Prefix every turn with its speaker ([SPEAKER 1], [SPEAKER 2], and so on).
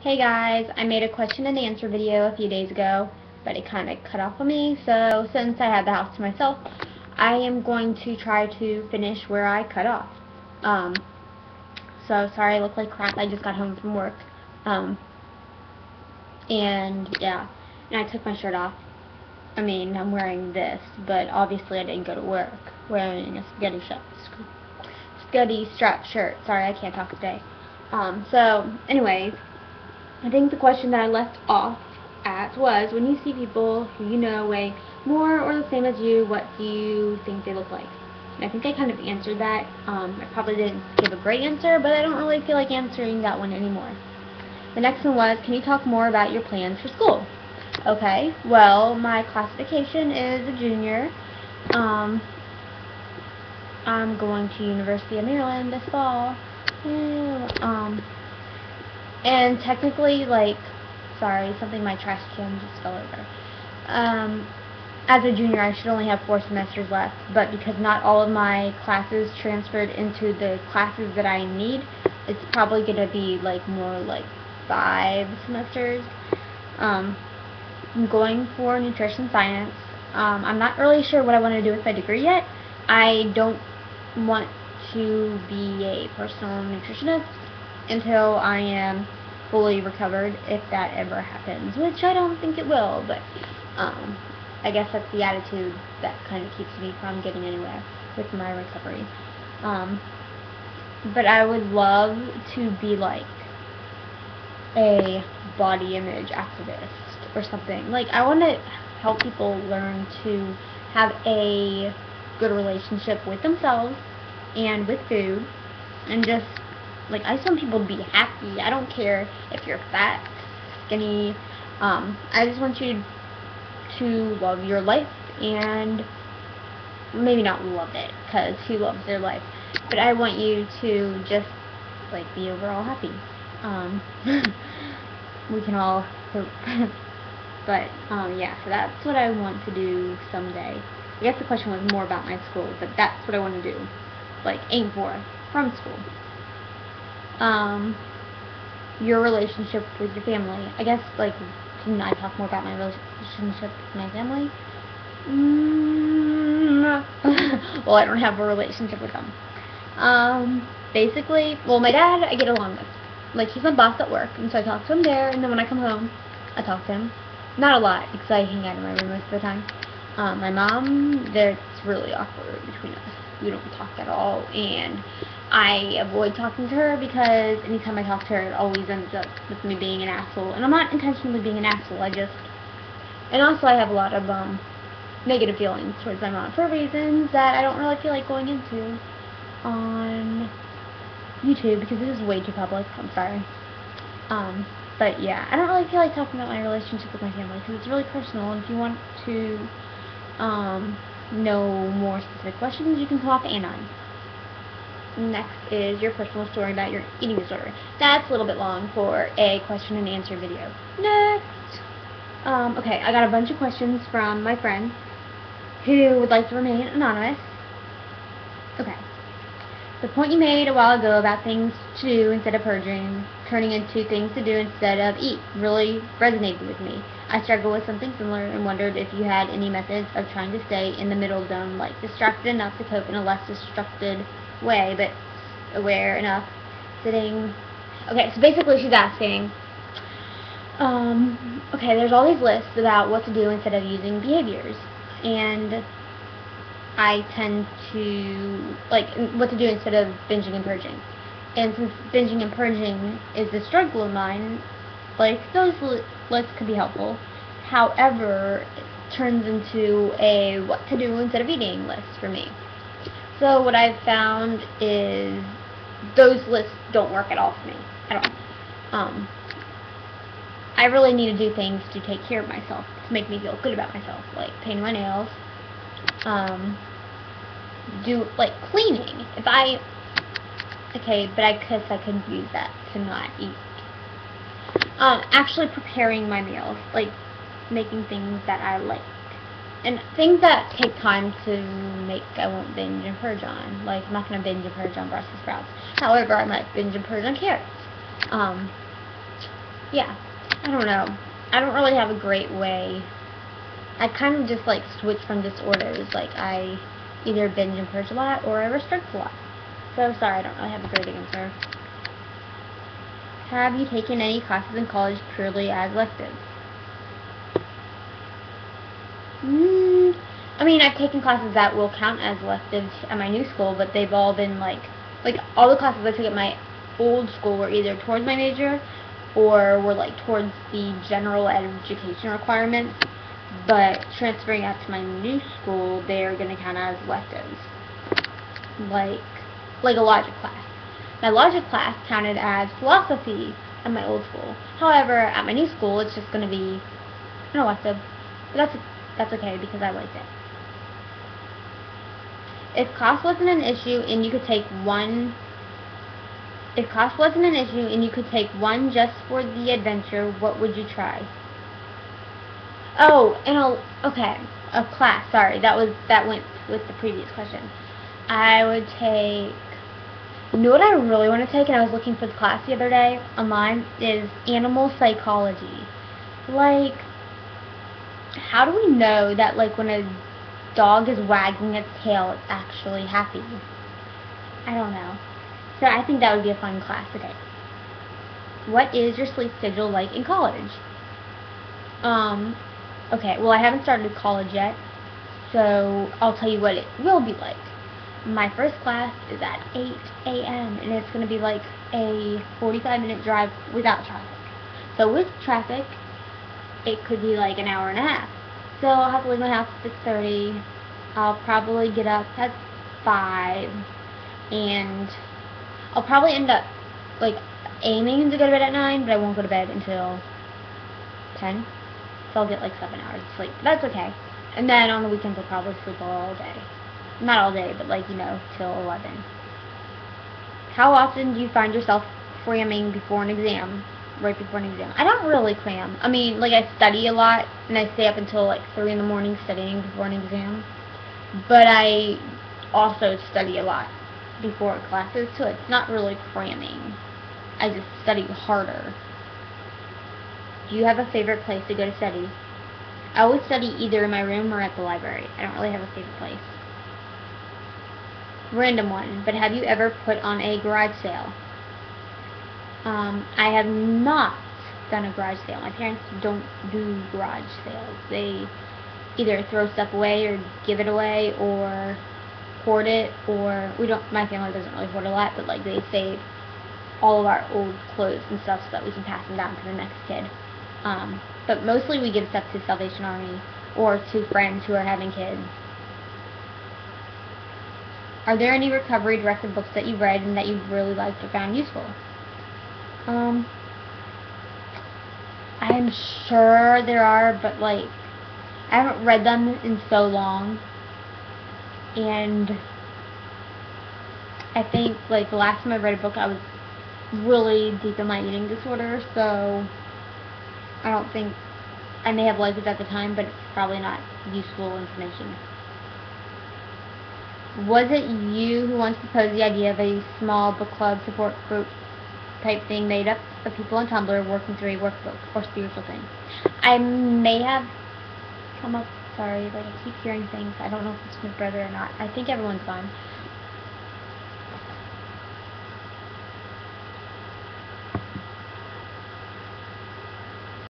[SPEAKER 1] Hey guys, I made a question and answer video a few days ago, but it kind of cut off on me, so since I had the house to myself, I am going to try to finish where I cut off. Um, so sorry I look like crap, I just got home from work. And yeah, and I took my shirt off. I mean, I'm wearing this, but obviously I didn't go to work wearing a spaghetti strap shirt. Sorry, I can't talk today. So anyways, I think the question that I left off at was, when you see people who you know weigh more or the same as you, what do you think they look like? And I think I kind of answered that. I probably didn't give a great answer, but I don't really feel like answering that one anymore. The next one was, can you talk more about your plans for school? Okay, well, my classification is a junior. I'm going to University of Maryland this fall. And technically, sorry, something in my trash can just fell over. As a junior, I should only have 4 semesters left, but because not all of my classes transferred into the classes that I need, it's probably going to be more like 5 semesters. I'm going for nutrition science. I'm not really sure what I want to do with my degree yet. I don't want to be a personal nutritionist until I am fully recovered, if that ever happens, which I don't think it will, but I guess that's the attitude that kind of keeps me from getting anywhere with my recovery. But I would love to be like a body image activist or something. I want to help people learn to have a good relationship with themselves and with food, and just I just want people to be happy. I don't care if you're fat, skinny. I just want you to love your life, and maybe not love it, because who loves their life? But I want you to just be overall happy. We can all hope. But yeah, so that's what I want to do someday. I guess the question was more about my school, but that's what I want to do. Aim for from school. Your relationship with your family. I guess, can I talk more about my relationship with my family? Well, I don't have a relationship with them. Basically, well, my dad I get along with. He's my boss at work, and so I talk to him there, and then when I come home, I talk to him. Not a lot, because I hang out in my room most of the time. My mom, it's really awkward between us. We don't talk at all, and I avoid talking to her because anytime I talk to her, it always ends up with me being an asshole. And I'm not intentionally being an asshole, and also I have a lot of negative feelings towards my mom for reasons that I don't really feel like going into on YouTube, because this is way too public. I'm sorry. But yeah, I don't really feel like talking about my relationship with my family because it's really personal, and if you want to know more specific questions, you can talk to Anon. Next is your personal story about your eating disorder. That's a little bit long for a question and answer video. Next! Okay, I got a bunch of questions from my friend who would like to remain anonymous. Okay. The point you made a while ago about things to do instead of purging, turning into things to do instead of eat, really resonated with me. I struggle with something similar and wondered if you had any methods of trying to stay in the middle zone, distracted enough to cope in a less distracted way, but aware enough, sitting. Okay, so basically she's asking, okay, there's all these lists about what to do instead of using behaviors, and I tend to, what to do instead of binging and purging. And since binging and purging is a struggle of mine, those lists could be helpful. However, it turns into a what to do instead of eating list for me. So what I've found is those lists don't work at all for me. At all. I really need to do things to take care of myself, to make me feel good about myself, like painting my nails, do cleaning. Okay, but I guess I could use that to not eat. Actually preparing my meals, making things that I like, and things that take time to make. I won't binge and purge on. I'm not gonna binge and purge on Brussels sprouts. However, I might binge and purge on carrots. yeah, I don't know. I don't really have a great way. I kind of just like switch from disorders. Like I either binge and purge a lot or I restrict a lot. So sorry, I don't really have a great answer. Have you taken any classes in college purely as electives? I mean, I've taken classes that will count as electives at my new school, but they've all been like all the classes I took at my old school were either towards my major or were like towards the general education requirements. But transferring out to my new school, they're going to count as electives, like a logic class. My logic class counted as philosophy at my old school. However, at my new school, it's just going to be an elective. But that's okay because I liked it. If cost wasn't an issue and you could take one just for the adventure, what would you try? Oh, a class. Sorry, that went with the previous question. I would take. You know what I really want to take, and I was looking for the class the other day online, is animal psychology. Like, how do we know that like when a dog is wagging its tail, it's actually happy? I don't know. So I think that would be a fun class to take. What is your sleep schedule like in college? Okay, well I haven't started college yet, so I'll tell you what it will be like. My first class is at 8 a.m. and it's going to be like a 45-minute drive without traffic. So with traffic, it could be like an hour and a half. So I'll have to leave my house at 6:30. I'll probably get up at 5, and I'll probably end up like aiming to go to bed at 9, but I won't go to bed until 10. So I'll get like 7 hours of sleep. That's okay. And then on the weekends I'll probably sleep all day. Not all day, but like, till 11. How often do you find yourself cramming before an exam? Right before an exam? I don't really cram. I mean, like I study a lot, and I stay up until like 3 in the morning studying before an exam. But I also study a lot before classes, so it's not really cramming. I just study harder. Do you have a favorite place to go to study? I always study either in my room or at the library. I don't really have a favorite place. Random one, but have you ever put on a garage sale? I have not done a garage sale. My parents don't do garage sales. They either throw stuff away or give it away or hoard it, or my family doesn't really hoard a lot, but like they save all of our old clothes and stuff so that we can pass them down to the next kid. But mostly we give stuff to Salvation Army or to friends who are having kids. Are there any recovery-directed books that you've read and that you've really liked or found useful? I'm sure there are, but like I haven't read them in so long, and I think like the last time I read a book I was really deep in my eating disorder, so I don't think I may have liked it at the time, but it's probably not useful information. Was it you who once proposed the idea of a small book club support group type thing made up of people on Tumblr working through a workbook or spiritual thing? I may have come up, sorry, like I keep hearing things. I don't know if it's my brother or not. I think everyone's gone.